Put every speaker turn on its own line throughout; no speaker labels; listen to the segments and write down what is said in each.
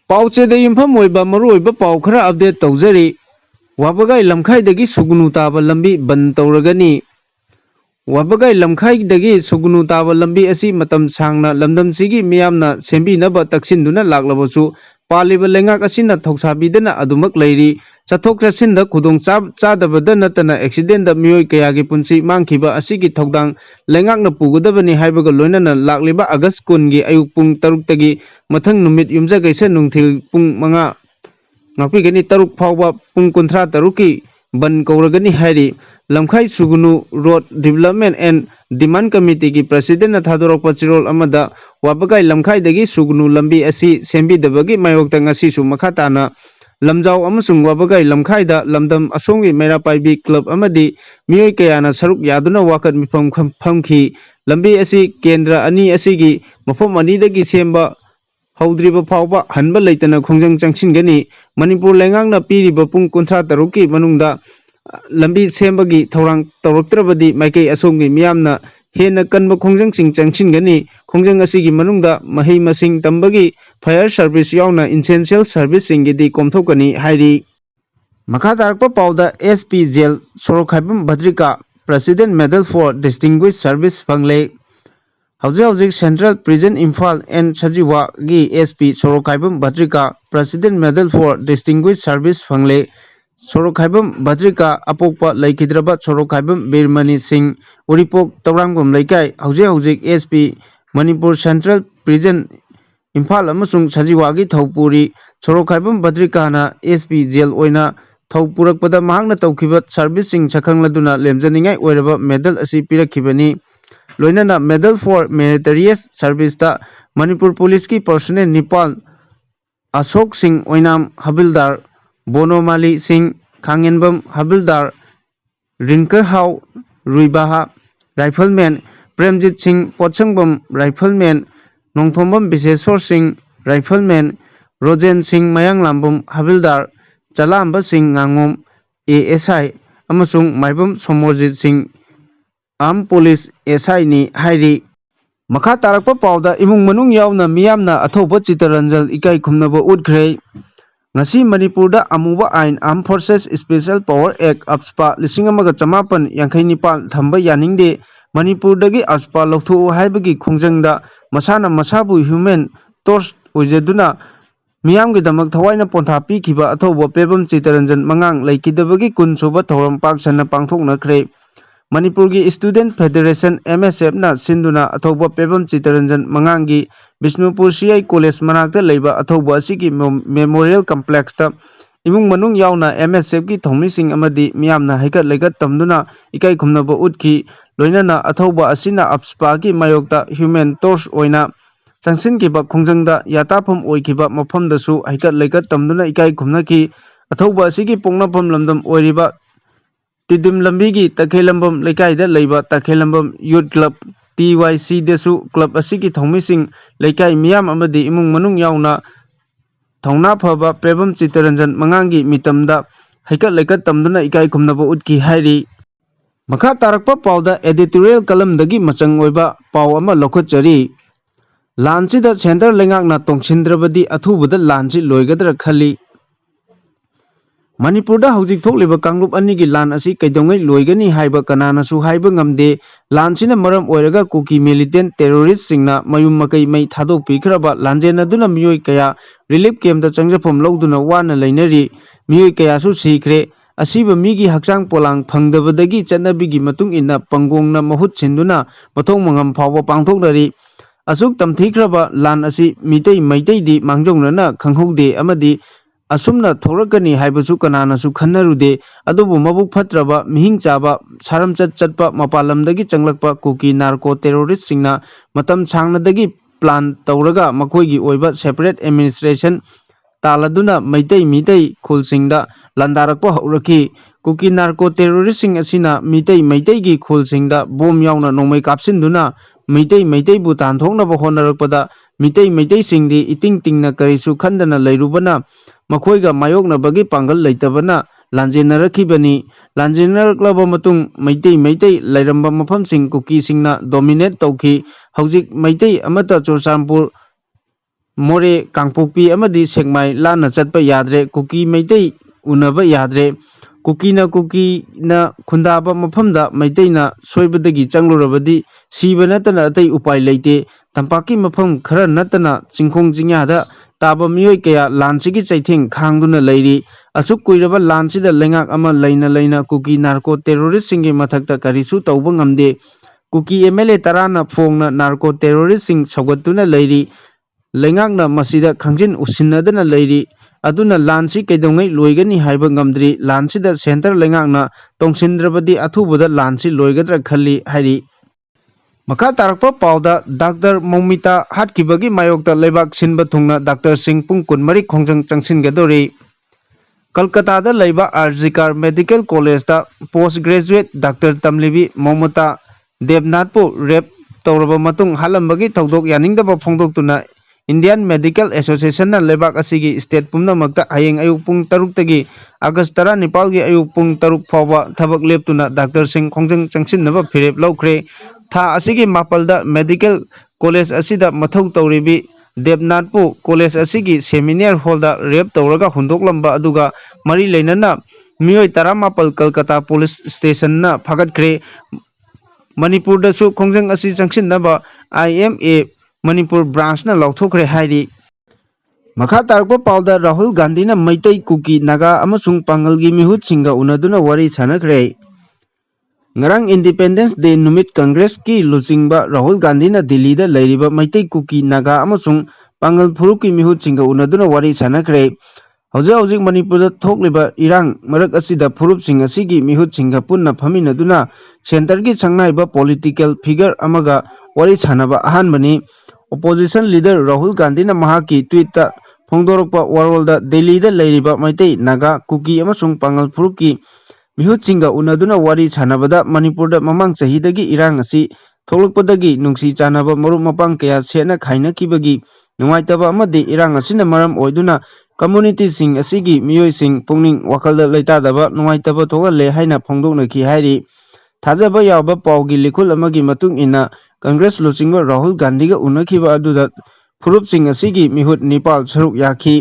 पाउचेदा युम्फम ओइबा मरुओइबा पाउ खरा अपडेट तौजरी वाबगाई लमखाईदगी सुगुनु ताबा लंबी बंद तौरगनी वाबगाई लमखाईदगी सुगुनु ताबा लंबी असी मतम सांगना लमदमसिगी मियामना सेंबीनबा तक्सिनदुना लाक्लबसु पालिबा लेंगाक असिना थौसाबीदना अदुमक लैरी चथोक चसिनदा खुदोंग चादबदा नतना एक्सीडेंट मियोय कयागी पुंसी मांगखिबा असिगी थौदांग लेंगाकना पुगदबनी हाइबगा लोइनना लाक्लिबा अगस्त 10 गी अयुक पुंग 3 तगी मथंग नुमित युमजगैसे नुंगथिल पुंग 5 ngakpigani 3 फावबा पुंग 53 की बन कौरगनी हाइरी लमखाई सुगुनु road development and demand committee की प्रेसिडेंट थादोरक चिरोल अमदा वाबगाई लमखाईदगी सुगुनु लंबी असी सेंबीदबगी मायोक्ता ngasisu मखा ताना लमजाव अमसुंग वाबगाई लमखाईदा लमदम असोंगी मेरापाइबी क्लब अमदी मियोय कयाना सरुक यादुना वाकत मिफम फमखी लंबी असी केंद्र अनि असीगी मफम अनीदगी सेंबा हौद्रिबा फावबा हनबा लेतना खोंजंग चंगसिनगनी मणिपुर लेंगांगना पीरिबा पुंग 53 की मनुंगदा लंबी सेंबगी थौरांग तौरक्त्रबदी माइकई असोंगी मियामना हेना कनबा खोंजंग सिंग चंगसिनगनी खोंजंग असीगी मनुंगदा महै मसिंग तंबगी फायर सर्विस यावना इसेंशियल सर्विस सिंगदी कोमथोकनी हाइरी मखा तारकपा पाउदा SP jail Sorokhaibam Bhadrika president medal for distinguish service फंगले हौजिक central prison Imphal and Sajiwa की SP Sorokhaibam Bhadrika president medal for distinguish service फंगले सोरोखाइबम भद्रिका अपोक्पा लैखिद्रबा सोरोखाइबम बीरमणि सिंह उरिपोक तौरांगबम लैकाई हौजिक SP Manipur central prison Imphal अमसुंग सजीवागी थौपुरी सोरोखाइबम भद्रिकाना एसपी जेल ओइना थौपुरकपदा महांगना तौखिबा सर्विस सिंह सखंगलदुना लेमजनिंगाई ओइरबा मेडल असी पिरखिबनी लोइनना मेडल फॉर मेरिटोरियस सर्विस ता मणिपुर पुलिस की पर्सनल निपाल Ashok Singh Oinam havildar Bonomali Singh Khangenbam havildar Rinkhau Ruibaha rifleman Premjit Singh Pochangbam rifleman Nongthombam Vishweshwar Singh rifleman Rojen Singh Mayanglambam havildar Chalamb Singh Gangom ASI अमसुंग माइबम सोमोरजीत सिंह आम पुलिस एसआई नि हाइरी मखा तारकपा पाउदा इमुंग मनुंग यावना मियामना अथौबा चितरंजल इकाई खुमनबा उद्खरे ngasi मणिपुरदा अमुबा आइन arm forces special power act AFSPA 1994 थंबा यानिंगदे मणिपुरदगी अप्सपा लौथो हाइबगी खोंजंगदा मसाना मसाबु ह्यूमन टॉर्च ओइजदुना मियामगी दमक थवाइना पोंथा पीखिबा अथौबा पेबम चितरंजन मंगांग लैकिदबगी कुनसुबा थौरम पाकसना पांथोकनखरे मणिपुर की स्टूडेंट फेडरेशन एमएसएफ ना सिंधुना अथौबा पेबम चितरंजन मंगांगी बिष्णुपुर सीआई कॉलेज मनाक्ता लेबा अथौबा असिगी मेमोरियल कॉम्प्लेक्स ता इमुंग मनुंग यावना एमएसएफ की थौमिसिंग अमदी मियामना हैकत लेगत तमदुना इकाई खुमनबा उद्खी लोइनना अथौबा असिना अप्सपा की मायोक्ता ह्यूमन टॉर्च ओइना संसिनकिबा खोंजंगदा याताफम ओइकिबा मफमदसु हैकत लेगत तमदुना इकाई खुमनकी अथौबा असिगी पोंगनाफम लमदम ओइरिबा तिदिम लंबी की तखेलंबम लेकाईदा लेबा तखेलंबम यूथ क्लब TYC देसु क्लब असिगी थौमिसिंग लेकाई मियाम अमदी इमुंग मनुंग यावना थौना फबा पेबम चितरंजन मंगांगी मितमदा हैकत लेकत तमदुना इकाई खुमनबा उद्की हाइरी मखा तारकपा पाउदा एडिटोरियल कलमदगी मचंग ओइबा पाउ अमा लखोचरी लानसिदा सेंटर लेंगाकना तोंगसिंद्रबदी अथुबदा लानसि लोइगदरा खली मणिपुरदा हौजिक थोकलिबा कांगरूप अनिगी लान असी कैदोंगै लोइगनी हाइबा कनानासु हाइबा ngamde लानसिना मरम ओइरगा कुकी मिलिटेंट टेररिस्ट सिंगना मयुम मकई मै थादोक पिखरबा लानजेनदुना मियोय कया रिलीफ कैम्प दा चंगजफम लौदुना वाना लैनरी मियोय कयासु सीखरे असीबा मीगी हक्चांग पोलांग फंगदबदगी चन्नबिगी मतुंग इन्ना पंगोंगना महुत सिंदुना मथोंग मंगम फावबा पांथोकनरी असुक तमथीखरबा लान असी मितै मैतैदी मांगजौनना खंगहौदे अमदी असुमना थोरकनी हाइबसु कनानासु खन्नरुदे अदुबु मबुक फत्रबा मिहिंग चाबा सारमचत चटपा मपालमदगी चंगलकपा कुकी नार्को टेररिस्ट सिंगना मतम सांगनदगी प्लान तौरगा मखोइगी ओइबा सेपरेट एडमिनिस्ट्रेशन तालदुना मैतै मितै खुलसिंगदा लंदारकपा हौरकी कुकी नार्को टेररिस्ट सिंग असिना मितै मैतैगी खुलसिंगदा बोम यावना नोंमै कापसिनदुना मैतै मैतैबु तानथोंनबा होनरकपदा मितै मैतै सिंगदी इतिंग तिंगना करिसु खंदना लैरुबना मखोइगा मायोगनबगी पांगल लैतबना लांजेनरखिबनी लांजेनरक्लबा मतुंग मैतै मैतै लैरंबा मफमसिंग कुकी सिंगना डोमिनेट तौखी हौजिक मैतै अमता चुरचांपुर मोरे कांगपोक्पी अमदी सेकमाई लाना चटपा याद्रे कुकी मैतै उनबा याद्रे कुकी ना खुंदाबा मफमदा मैतैना सोइबदगी चंगलुरबदी सीबा नतना अतै उपाय लेते तंपाकी मफम खरा नतना चिंखोंग जिंयादा ताबा मियोय कया लानसिगी चैथिंग खांगदुना लैरी असुक कुइरबा लानसिदा लेंगाक अमा लैना कुकी नार्को टेररिस्ट सिंगे मथक्ता करिसु तौबा ngamde कुकी एमएलए तराना फोंगना नार्को टेररिस्ट सिंग सौगतुना लैरी लेंगाकना मसिदा खंजिन उसिन्नदना लैरी अदुना लानसी कैदोंगै लोइगनी हाइबा ngamdri लानसिदा सेंटर लेंगाकना तोंसिंद्रबदी अथुबदा लानसी लोइगद्रा खल्ली हाइरी मखा तारकपा पाउदा डॉक्टर मौमिता हाटकिबगी मायोक्ता लेबाक सिनबा थुंगना डॉक्टर सिंह पुंग कुनमरी खोंजंग चंगसिनगदोरी कलकत्ता लैबा RG Kar medical college post graduate doctor तमलिबी मौमता देवनाथपु रेप तौरबा मतुंग हालंबगी थौदोक यानिंगदबा फोंदोक्तुना इंडियन मेडिकल एसोसिएशन लेबाक असिगी स्टेट पुमनमक्ता हयेंग अयुक पुंग 6 अगस्त 19 गी अयुक पुंग 6 फावबा थबक लेप्तुना डॉक्टर सिंह खोंजंग चंगसिननबा फिरेप लौख्रे था असिगी मापलदा मेडिकल कॉलेज असिदा मथौ तौरिबी देवनाथपु कॉलेज असिगी सेमिनार हॉलदा रेप तौरगा हुंदोकलंबा अदुगा मरी लेनना मियोय 19 कलकत्ता पुलिस स्टेशन ना फागतख्रे मणिपुर दसु खोंजंग असि चंगसिननबा IMA मणिपुर ब्रांच ना लौथोखरे हाइरी मखा तारकपा पाउदा राहुल गांधी ना मैतै कुकी नागा अमसुंग पांगलगी मिहुत सिंगा उनदुना worry सानखरे ngarang independence day numit congress ki luchingba rahul gandhi na delhi da leiriba maitai kuki naga amasung pangal phuruk ki mihut singa unaduna wari sanakre hojik manipur da thokliba irang marak asida phurup sing asigi mihut singa punna phaminaduna center ki changnaiba political figure amaga wari sanaba ahan bani opposition leader rahul gandhi na mahaki tweet ta phongdorkhpa world da delhi da leiriba maitai naga kuki amasung pangal phuruk ki मिहुत सिंगा उनदुना वारी छानबदा मणिपुर दा ममांग चहीदगी इरांग असि थोलकपदगी नुंसी चानबा मरु मपांग कया सेना खाइनकिबगी नुंगाइतबा अमदि इरांग असिना मरम ओइदुना community सिंग असिगी मियोय सिंग पुंगनिंग वाखलदा लैतादबा नुंगाइतबा थोगले हाइना फोंदोकनखि हाइरी थाजबा यावबा पावगी लिखुल अमगी मतुंग इना कांग्रेस लुचिंग राहुल गांधी गा उनखिबा अदुदा फुरुप सिंग असिगी मिहुत नेपाल सरुक याखी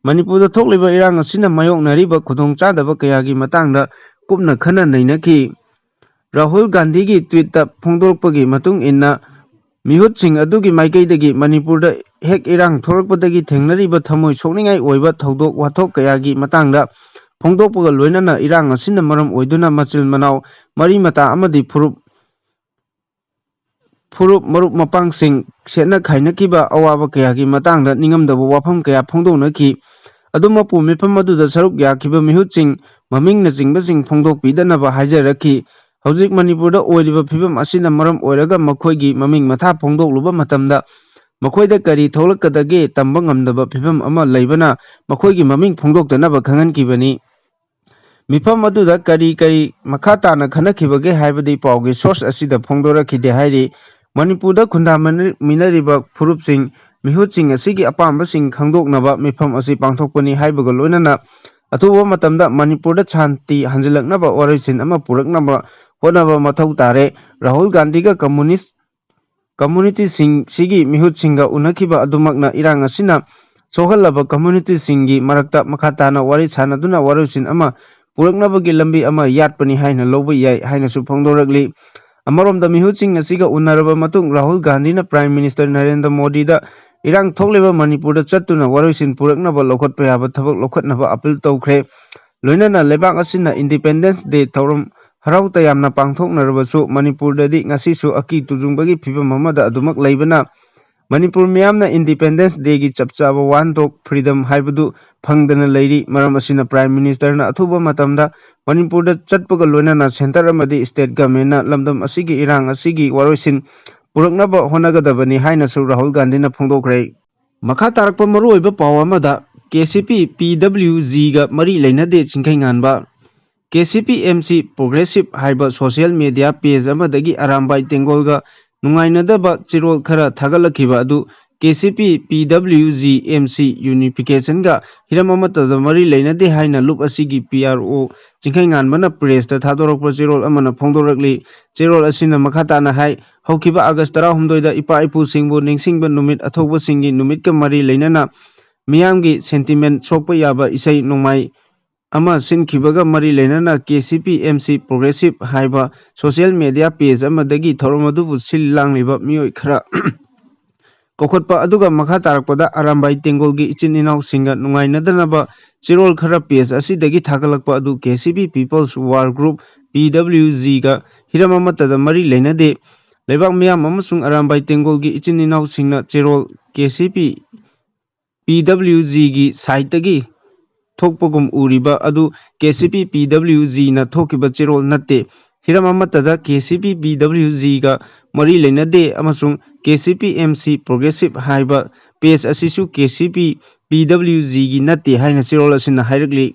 मणिपुर दा थोकलिबा इरांग असिना मायोकनरिबा खुदोंग चादबा कयागी मतंगदा कुपना खना नैनकी राहुल गांधी की ट्वीट फोंदोरपगी मतुंग इन्ना मिहुत सिंह अदुगी माइकैदगी मणिपुर दा हेक इरांग थोरकपदगी थेंगनरिबा थमोय सोकनिंगाई ओइबा थौदोक वाथोक कयागी मतंगदा फोंदोकपगा लोइनना इरांग असिना मरम ओइदुना मचिल मनाव मरी मता अमदि फुरुप मरुप मपांग सिंह सेना खाइनकिबा अवाबा कयागी मतंगदा निंगमदबा वाफम कया फोंदोकनखि अदुमपु मिफम अदुदा सरुक याखिबा मिहुत सिंह ममिंगना चिंगबसिंग फोंदोकपीदनबा हाइजरखि हौजिक मणिपुरदा ओइरिबा फिबम असिना मरम ओइरगा मखोइगी ममिंग मथा फोंदोकलुबा मतमदा मखोइदा करी थोलकदगे तंबा ngamdaba फिबम अमा लैबना मखोइगी ममिंग फोंदोकतनबा खंगनकिबनी मिफम अदुदा करी मखा ताना खनखिबगे हाइबदि पावगी सोर्स असिदा फोंदोरखिदे हाइरी मणिपुरदा खुंदा मिनरिबा फुरुपसिंग मिहुतसिंग असिगी अपामबसिंग खंगदोकनबा मिफम असि पांथोकपनि हाइबगा लोइनना अथुबा मतमदा मणिपुरदा शांति हंजिलकनबा ओरिजिन अमा पुरकनबा होनबा मथौ तारे राहुल गांधी का कम्युनिटी सिंगी मिहुत सिंगा उनखिबा अदुमकना इरांग असिना सोहलबा कम्युनिटी सिंगी मरक्ता मखाताना वारी सानदुना वारुसिन अमा पुरकनबगी लंबी अमा यातपनि हाइना लौबा याय हाइनासु फोंदोरकली अमरोमदा मिहुत सिंग असिगा उनरबा मतुंग राहुल गांधी ना प्राइम मिनिस्टर नरेंद्र मोदी दा इरांग थोकलेबा मणिपुर चत्तुना वारुसिन पुरकनबा लौखटपा याबा थबक लौखटनबा अपील तौख्रे लोइनना लेबाक असिना इंडिपेंडेंस डे थौरम हराउ तयामना पांथोकनरबसु मणिपुरददि ngasisu अकी तुजुंगबगी फिबम अमदा अदुमक लैबना मणिपुर मियामना इंडिपेंडेंस डे की चपचाबा वानथोक फ्रीडम हाइबदु फंगदना लैरी मरम असिना प्राइम मिनिस्टर ना अथुबा मतमदा मणिपुरदा चटपगा लोइनना सेंटर अमदि स्टेट गवर्नमेंट ना लमदम असिगी इरांग असिगी वारोसिन पुरकनबा होनगदबनी हाइनासु राहुल गांधी ना फोंदोकरे मखा तारकपा मरुओइबा पाव अमदा KCP PWG गा मरी लेनदे चिंखैंगानबा KCP MC प्रोग्रेसिव हाइबा सोशल मीडिया पेज अमदगी अरामबाई तेंगोलगा नुंगाइनदबा चिरोल खरा थागलखिबा अदु KCP PWG MC यूनिफिकेशन गा हिरम अमतदा मरी लेनदे हाइना लुप असिगी PRO चिंखैंगानबना प्रेस ता थादोरकपा चिरोल अमना फोंदोरकली चिरोल असिना मखाताना हाइ ꯍꯧꯈꯤꯕ ꯑꯥꯒꯁ 18ꯗ ꯏꯄꯥ ꯏꯄꯨꯁꯤꯡꯕꯨ ꯅꯤꯡꯁꯤꯡꯕ ꯅꯨꯃꯤꯠ ꯑꯊꯧꯕꯁꯤꯡꯒꯤ ꯅꯨꯃꯤꯠꯀ ꯃꯔꯤ ꯂꯩꯅꯅ ꯃꯤꯌꯥꯝꯒꯤ ꯁꯦꯟꯇꯤꯃꯦꯟ ꯁꯣꯛꯄ ꯌꯥꯕ ꯏꯁꯩ ꯅꯣꯡꯃꯥꯏ ꯑꯃ ꯁꯤꯟꯈꯤꯕꯒ ꯃꯔꯤ ꯂꯩꯅꯅ KCP MC ꯄ꯭ꯔꯣꯒ꯭ꯔꯦꯁꯤꯚ ꯍꯥꯏꯕ ꯁꯣꯁꯤꯌꯦꯜ ꯃꯤꯗꯤꯌꯥ ꯄꯦꯖ ꯑꯃꯗꯒꯤ ꯊꯧꯔꯝ ꯑꯗꯨꯕꯨ ꯁꯤꯜ ꯂꯥꯡꯂꯤꯕ ꯃꯤꯑꯣꯏ ꯈꯔ ꯀꯧꯈꯠꯄ ꯑꯗꯨꯒ ꯃꯈꯥ ꯇꯥꯔꯛꯄꯗ ꯑꯔꯥꯝꯕꯥꯏ ꯇꯦꯡꯒꯣꯜꯒꯤ ꯏꯆꯤꯟ ꯏꯅꯥꯎꯁꯤꯡꯒ ꯅꯨꯡꯉꯥꯏꯅꯗꯅꯕ ꯆꯤꯔꯣꯜ ꯈꯔ ꯄꯦꯖ ꯑꯁꯤꯗꯒꯤ ꯊꯥꯒꯠꯂꯛꯄ ꯑꯗꯨ KCP ꯄꯤꯄꯜꯁ ꯋꯥꯔ ꯒ꯭ꯔꯨꯞ PWGꯒ ꯍꯤꯔꯝ ꯑꯃꯠꯇꯗ ꯃꯔꯤ ꯂꯩꯅꯗꯦ, ꯂꯩꯕꯥꯛ ꯃꯤꯌꯥꯝ ꯑꯃꯁꯨꯡ ꯑꯔꯥꯝꯕꯥꯏ ꯇꯦꯡꯒꯣꯜꯒꯤ ꯏꯆꯤꯟ ꯏꯅꯥꯎꯁꯤꯡꯅ ꯆꯦꯔꯣꯜ KCP PWGꯒꯤ ꯁꯥꯏꯠꯇꯒꯤ ꯊꯣꯛꯄꯒꯨꯝ ꯎꯔꯤꯕ ꯑꯗꯨ KCP PWGꯅ ꯊꯣꯛꯈꯤꯕ ꯆꯦꯔꯣꯜ ꯅꯠꯇꯦ, ꯍꯤꯔꯝ ꯑꯃꯠꯇꯗ KCP PWGꯒ ꯃꯔꯤ ꯂꯩꯅꯗꯦ ꯑꯃꯁꯨꯡ KCP MC ꯄ꯭ꯔꯣꯒ꯭ꯔꯦꯁꯤꯚ ꯍꯥꯏꯕ ꯄꯦꯖ ꯑꯁꯤꯁꯨ KCP PWGꯒꯤ ꯅꯠꯇꯦ ꯍꯥꯏꯅ ꯆꯦꯔꯣꯜ ꯑꯁꯤꯅ ꯍꯥꯏꯔꯛꯂꯤ꯫